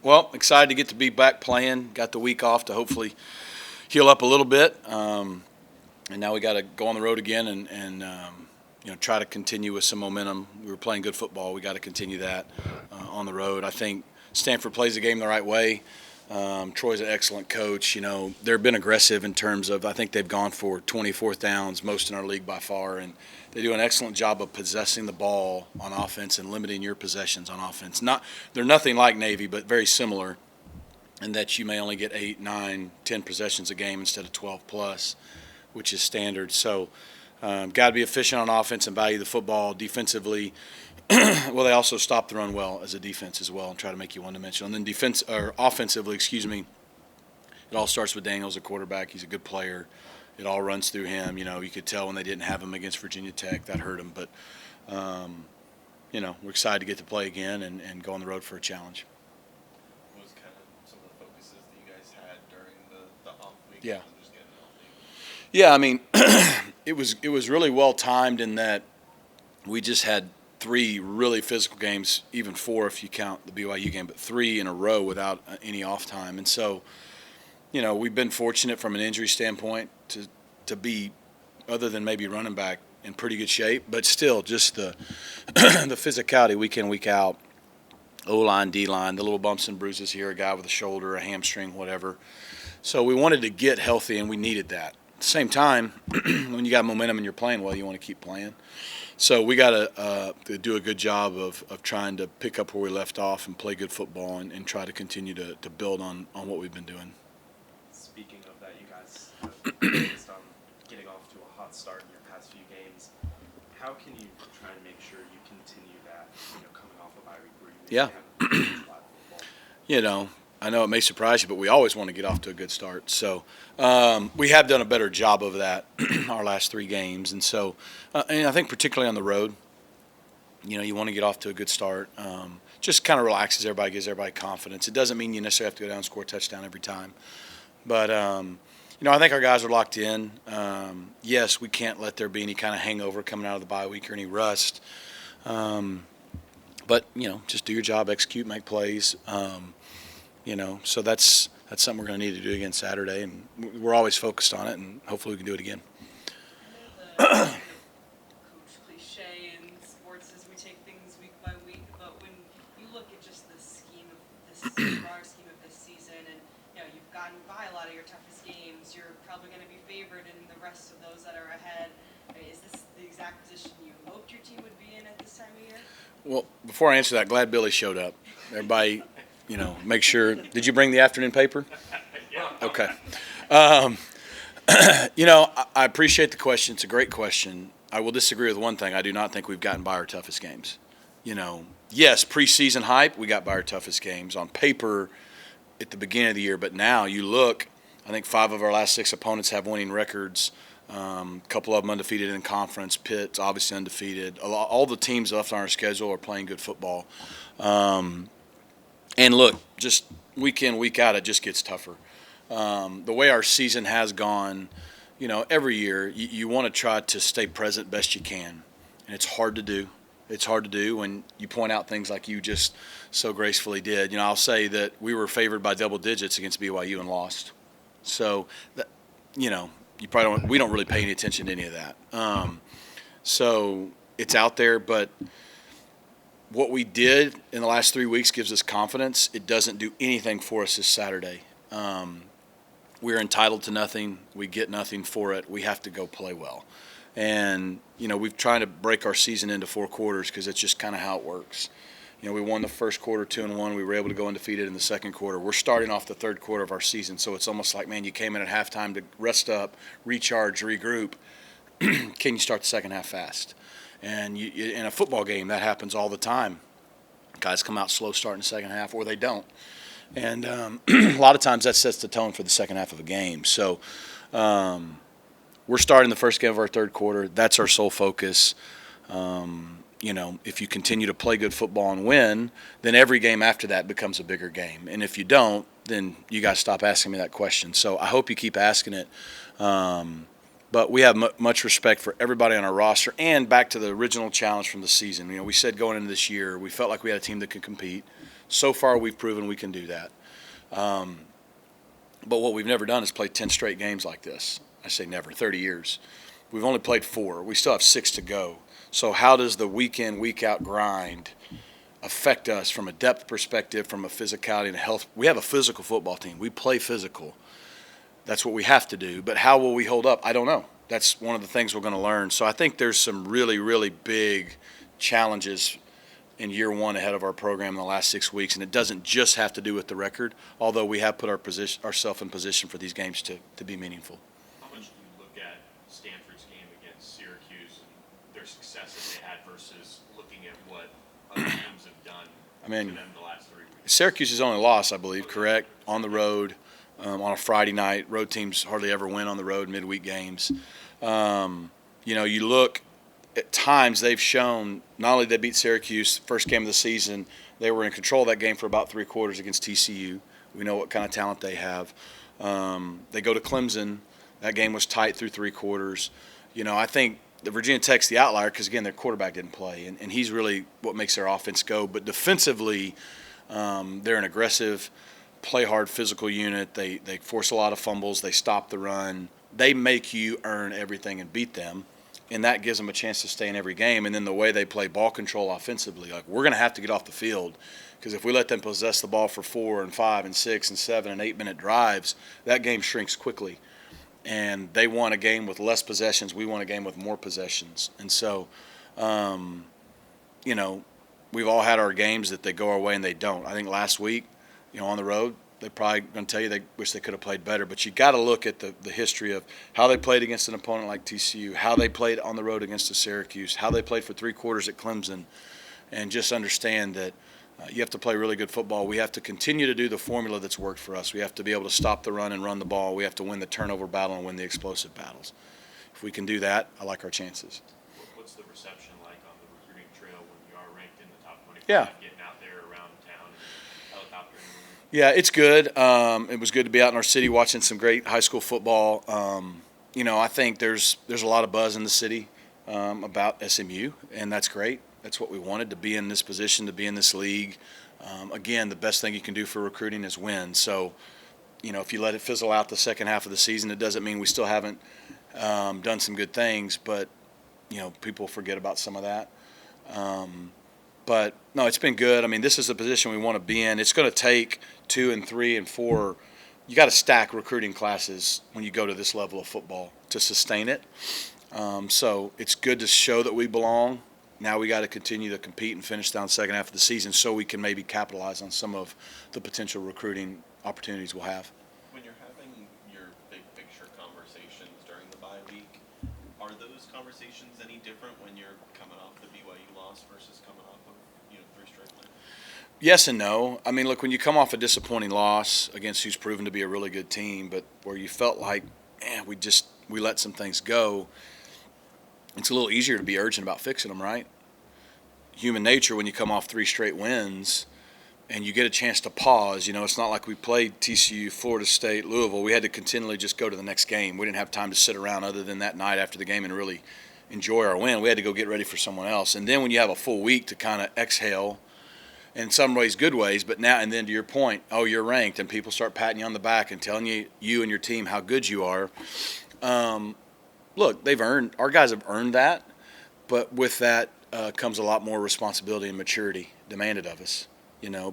Well, excited to get to be back playing. Got the week off to hopefully heal up a little bit, and now we got to go on the road again and try to continue with some momentum. We were playing good football. We got to continue that on the road. I think Stanford plays the game the right way. Troy's an excellent coach. They've been aggressive in terms of, I think they've gone for 24th downs, most in our league by far, and they do an excellent job of possessing the ball on offense and limiting your possessions on offense. They're nothing like Navy, but very similar in that you may only get 8, 9, 10 possessions a game instead of 12 plus, which is standard. So got to be efficient on offense and value the football defensively. Well, they also stop the run well as a defense as well and try to make you one-dimensional. And then offensively, it all starts with Daniels, the quarterback. He's a good player. It all runs through him. You could tell when they didn't have him against Virginia Tech, that hurt him. But, we're excited to get to play again and go on the road for a challenge. What was kind of some of the focuses that you guys had during the off week? Yeah. Just getting healthy? Yeah, it was really well timed in that we just had 3 really physical games, even 4 if you count the BYU game, but 3 in a row without any off time. And so, we've been fortunate from an injury standpoint to be, other than maybe running back, in pretty good shape, but still just the the physicality week in, week out, O-line, D-line, the little bumps and bruises here, a guy with a shoulder, a hamstring, whatever. So we wanted to get healthy, and we needed that. At the same time, when you got momentum and you're playing well, you want to keep playing. So we got to do a good job of trying to pick up where we left off and play good football and try to continue to build on what we've been doing. Speaking of that, you guys have focused on getting off to a hot start in your past few games. How can you try and make sure you continue that, coming off a bye week where you Yeah. have football? I know it may surprise you, but we always want to get off to a good start. So we have done a better job of that our last 3 games. And so, and I think particularly on the road, you want to get off to a good start. Just kind of relaxes everybody, gives everybody confidence. It doesn't mean you necessarily have to go down and score a touchdown every time. But, I think our guys are locked in. Yes, we can't let there be any kind of hangover coming out of the bye week or any rust. But, just do your job, execute, make plays. So that's something we're going to need to do again Saturday, and we're always focused on it, and hopefully we can do it again. Coach cliche in sports is we take things week by week, but when you look at just the scheme of this broader scheme of this season, and you've gotten by a lot of your toughest games, you're probably going to be favored in the rest of those that are ahead. Is this the exact position you hoped your team would be in at this time of year? Well, before I answer that, glad Billy showed up. Everybody. Make sure. Did you bring the afternoon paper? Yeah. Okay. I appreciate the question. It's a great question. I will disagree with one thing. I do not think we've gotten by our toughest games. Yes, preseason hype, we got by our toughest games on paper at the beginning of the year. But now you look, I think 5 of our last 6 opponents have winning records. A couple of them undefeated in conference. Pitt's obviously undefeated. All the teams left on our schedule are playing good football. And look, just week in, week out, it just gets tougher. The way our season has gone, every year you want to try to stay present best you can. And it's hard to do. It's hard to do when you point out things like you just so gracefully did. I'll say that we were favored by double digits against BYU and lost. So, you probably we don't really pay any attention to any of that. So it's out there, but what we did in the last 3 weeks gives us confidence. It doesn't do anything for us this Saturday. We're entitled to nothing. We get nothing for it. We have to go play well. And, we've tried to break our season into 4 quarters because it's just kind of how it works. We won the first quarter 2-1. We were able to go undefeated in the second quarter. We're starting off the third quarter of our season, so it's almost like, man, you came in at halftime to rest up, recharge, regroup. Can you start the second half fast? And in a football game, that happens all the time. Guys come out slow starting the second half, or they don't. And a lot of times that sets the tone for the second half of a game. So we're starting the first game of our third quarter. That's our sole focus. If you continue to play good football and win, then every game after that becomes a bigger game. And if you don't, then you got to stop asking me that question. So I hope you keep asking it. But we have much respect for everybody on our roster. And back to the original challenge from the season. We said going into this year, we felt like we had a team that could compete. So far, we've proven we can do that. But what we've never done is play 10 straight games like this. I say never, 30 years. We've only played 4. We still have 6 to go. So how does the week in, week out grind affect us from a depth perspective, from a physicality and a health? We have a physical football team. We play physical. That's what we have to do. But how will we hold up? I don't know. That's one of the things we're going to learn. So I think there's some really, really big challenges in year one ahead of our program in the last 6 weeks, and it doesn't just have to do with the record, although we have put ourselves in position for these games to be meaningful. How much do you look at Stanford's game against Syracuse and their success that they had versus looking at what other teams have done to them the last 3 weeks? Syracuse's only loss, I believe, correct, on the road on a Friday night. Road teams hardly ever win on the road, midweek games. You look at times they've shown not only they beat Syracuse first game of the season, they were in control of that game for about 3 quarters against TCU. We know what kind of talent they have. They go to Clemson. That game was tight through 3 quarters. I think the Virginia Tech's the outlier because, again, their quarterback didn't play, and he's really what makes their offense go. But defensively, they're an aggressive, play hard physical unit. They force a lot of fumbles. They stop the run. They make you earn everything and beat them. And that gives them a chance to stay in every game. And then the way they play ball control offensively, like we're going to have to get off the field because if we let them possess the ball for 4 and 5 and 6 and 7 and 8 minute drives, that game shrinks quickly. And they won a game with less possessions. We won a game with more possessions. And so, we've all had our games that they go our way and they don't. I think last week, on the road, they're probably going to tell you they wish they could have played better. But you got to look at the history of how they played against an opponent like TCU, how they played on the road against the Syracuse, how they played for 3 quarters at Clemson, and just understand that you have to play really good football. We have to continue to do the formula that's worked for us. We have to be able to stop the run and run the ball. We have to win the turnover battle and win the explosive battles. If we can do that, I like our chances. What's the reception like on the recruiting trail when you are ranked in the top 25, Yeah. getting out there around town, helicopter? Yeah, it's good. It was good to be out in our city watching some great high school football. I think there's a lot of buzz in the city about SMU, and that's great. That's what we wanted, to be in this position, to be in this league. Again, the best thing you can do for recruiting is win. So, if you let it fizzle out the second half of the season, it doesn't mean we still haven't done some good things, but, people forget about some of that. But, no, it's been good. I mean, this is the position we want to be in. It's going to take 2 and 3 and 4. You got to stack recruiting classes when you go to this level of football to sustain it. So it's good to show that we belong. Now we got to continue to compete and finish down the second half of the season so we can maybe capitalize on some of the potential recruiting opportunities we'll have. When you're having your big picture conversations during the bye week, are those conversations any different when you're coming off the BYU loss versus coming off of 3 straight wins? Yes and no. I mean, look, when you come off a disappointing loss against who's proven to be a really good team, but where you felt like, we let some things go, it's a little easier to be urgent about fixing them, right? Human nature, when you come off 3 straight wins and you get a chance to pause, it's not like we played TCU, Florida State, Louisville. We had to continually just go to the next game. We didn't have time to sit around other than that night after the game and really enjoy our win. We had to go get ready for someone else. And then when you have a full week to kind of exhale, in some ways, good ways, but now and then to your point, you're ranked, and people start patting you on the back and telling you and your team how good you are. Look, our guys have earned that, but with that comes a lot more responsibility and maturity demanded of us,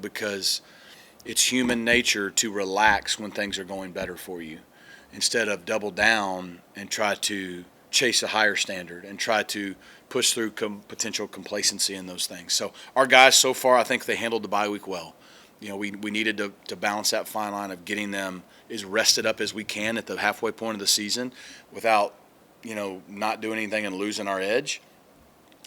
because it's human nature to relax when things are going better for you instead of double down and try to chase a higher standard and try to push through potential complacency in those things. So our guys so far, I think they handled the bye week well. We needed to balance that fine line of getting them as rested up as we can at the halfway point of the season without, not doing anything and losing our edge.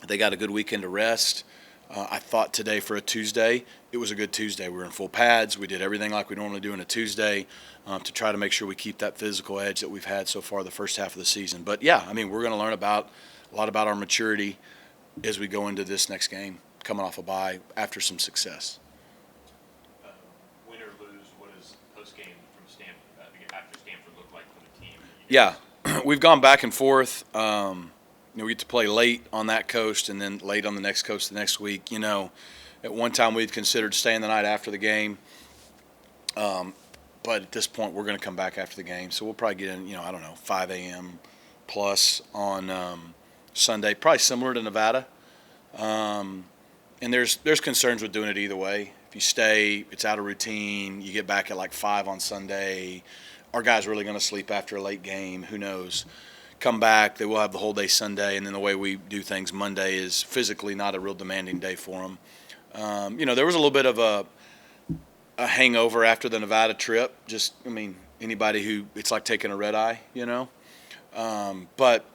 They got a good weekend to rest. I thought today for a Tuesday, it was a good Tuesday. We were in full pads. We did everything like we normally do on a Tuesday to try to make sure we keep that physical edge that we've had so far the first half of the season. But, yeah, I mean, we're going to learn a lot about our maturity as we go into this next game, coming off a bye after some success. Win or lose, what does post-game from Stanford, after Stanford look like for the team? Yeah, we've gone back and forth. We get to play late on that coast and then late on the next coast the next week. At one time, we'd considered staying the night after the game. But at this point, we're going to come back after the game. So we'll probably get in, 5 a.m. plus on Sunday, probably similar to Nevada. And there's concerns with doing it either way. If you stay, it's out of routine. You get back at like 5 on Sunday. Are guys really going to sleep after a late game? Who knows? Come back, they will have the whole day Sunday. And then the way we do things Monday is physically not a real demanding day for them. There was a little bit of a hangover after the Nevada trip. Anybody who, it's like taking a red eye, But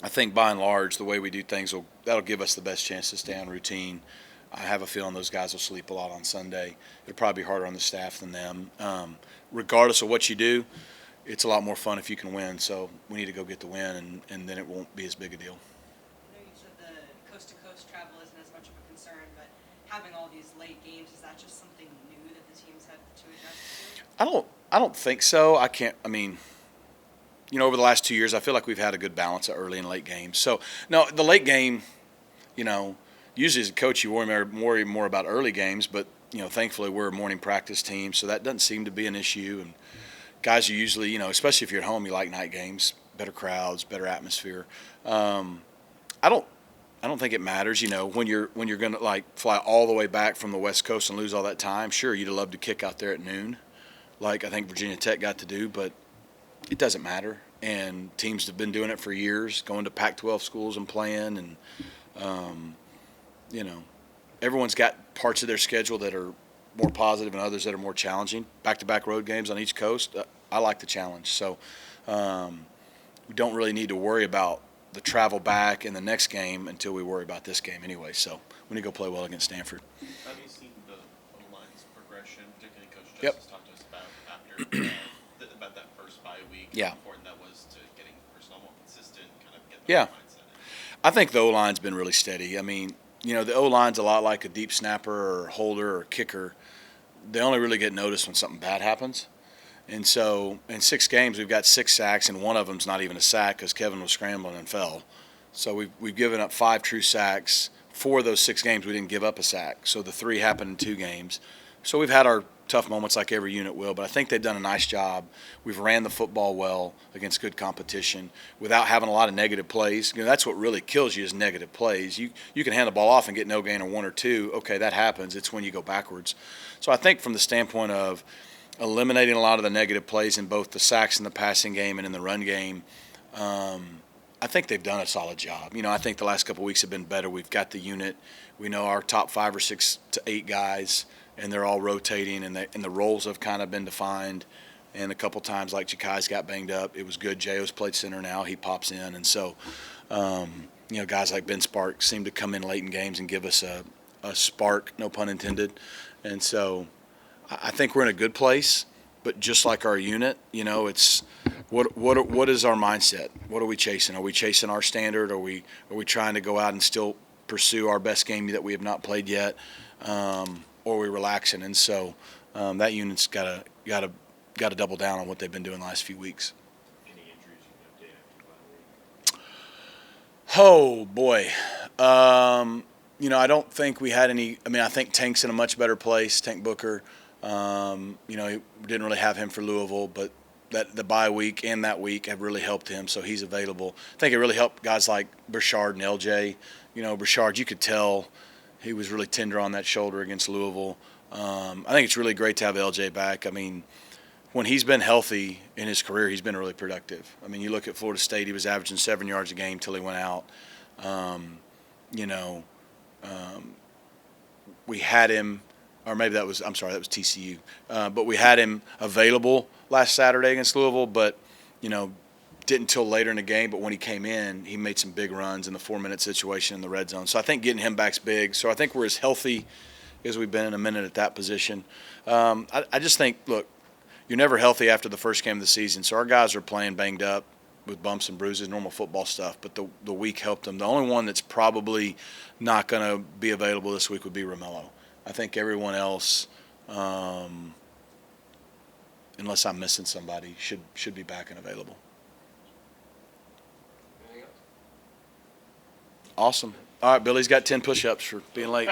I think by and large, the way we do things, that'll give us the best chance to stay on routine. I have a feeling those guys will sleep a lot on Sunday. It'll probably be harder on the staff than them. Regardless of what you do, it's a lot more fun if you can win. So we need to go get the win, and then it won't be as big a deal. I know you said the coast-to-coast travel isn't as much of a concern, but having all these late games, is that just something new that the teams had to adjust to? I don't think so. Over the last 2 years, I feel like we've had a good balance of early and late games. So, no, the late game, usually as a coach you worry more about early games, but, thankfully we're a morning practice team, so that doesn't seem to be an issue. And guys are usually, especially if you're at home, you like night games, better crowds, better atmosphere. I don't think it matters, when you're going to fly all the way back from the West Coast and lose all that time. Sure, you'd love to kick out there at noon, like I think Virginia Tech got to do, but it doesn't matter. And teams have been doing it for years, going to Pac-12 schools and playing, and everyone's got parts of their schedule that are more positive and others that are more challenging. Back-to-back road games on each coast. I like the challenge, so we don't really need to worry about the travel back in the next game until we worry about this game anyway. So we need to go play well against Stanford. Have you seen the O-line's progression, particularly Coach Yep. Justice talked to us about after about that first bye week? Yeah. How important that was to getting personnel more consistent, kind of get Yeah. the mindset in. I think the O-line's been really steady. The O-line's a lot like a deep snapper or holder or kicker. They only really get noticed when something bad happens. And so in 6 games, we've got 6 sacks, and one of them's not even a sack because Kevin was scrambling and fell. So we've given up 5 true sacks. 4 of those 6 games, we didn't give up a sack. So the 3 happened in 2 games. So we've had our tough moments like every unit will, but I think they've done a nice job. We've ran the football well against good competition without having a lot of negative plays. That's what really kills you is negative plays. You can hand the ball off and get no gain or 1 or 2. Okay, that happens. It's when you go backwards. So I think from the standpoint of eliminating a lot of the negative plays in both the sacks in the passing game and in the run game, I think they've done a solid job. I think the last couple of weeks have been better. We've got the unit. We know our top 5 or 6 to 8 guys, and they're all rotating, and the roles have kind of been defined. And a couple times, like Jakai's got banged up, it was good. J.O.'s played center now. He pops in. And so, guys like Ben Spark seem to come in late in games and give us a spark, no pun intended. And so I think we're in a good place. But just like our unit, it's what is our mindset? What are we chasing? Are we chasing our standard? Are we trying to go out and still pursue our best game that we have not played yet? Or are we relaxing? And so that unit's got to double down on what they've been doing the last few weeks. Any injuries you can update after the bye week? Oh boy, I don't think we had any. I think Tank's in a much better place. Tank Booker. We didn't really have him for Louisville, but the bye week and that week have really helped him, so he's available. I think it really helped guys like Burchard and LJ. Burchard, you could tell he was really tender on that shoulder against Louisville. I think it's really great to have LJ back. When he's been healthy in his career, he's been really productive. You look at Florida State, he was averaging 7 yards a game till he went out. We had him. Or maybe that was TCU. But we had him available last Saturday against Louisville, but, didn't until later in the game. But when he came in, he made some big runs in the 4-minute situation in the red zone. So I think getting him back's big. So I think we're as healthy as we've been in a minute at that position. I just think, look, you're never healthy after the first game of the season. So our guys are playing banged up with bumps and bruises, normal football stuff. But the week helped them. The only one that's probably not going to be available this week would be Romello. I think everyone else, unless I'm missing somebody, should be back and available. Anything else? Awesome. All right, Billy's got 10 push-ups for being late.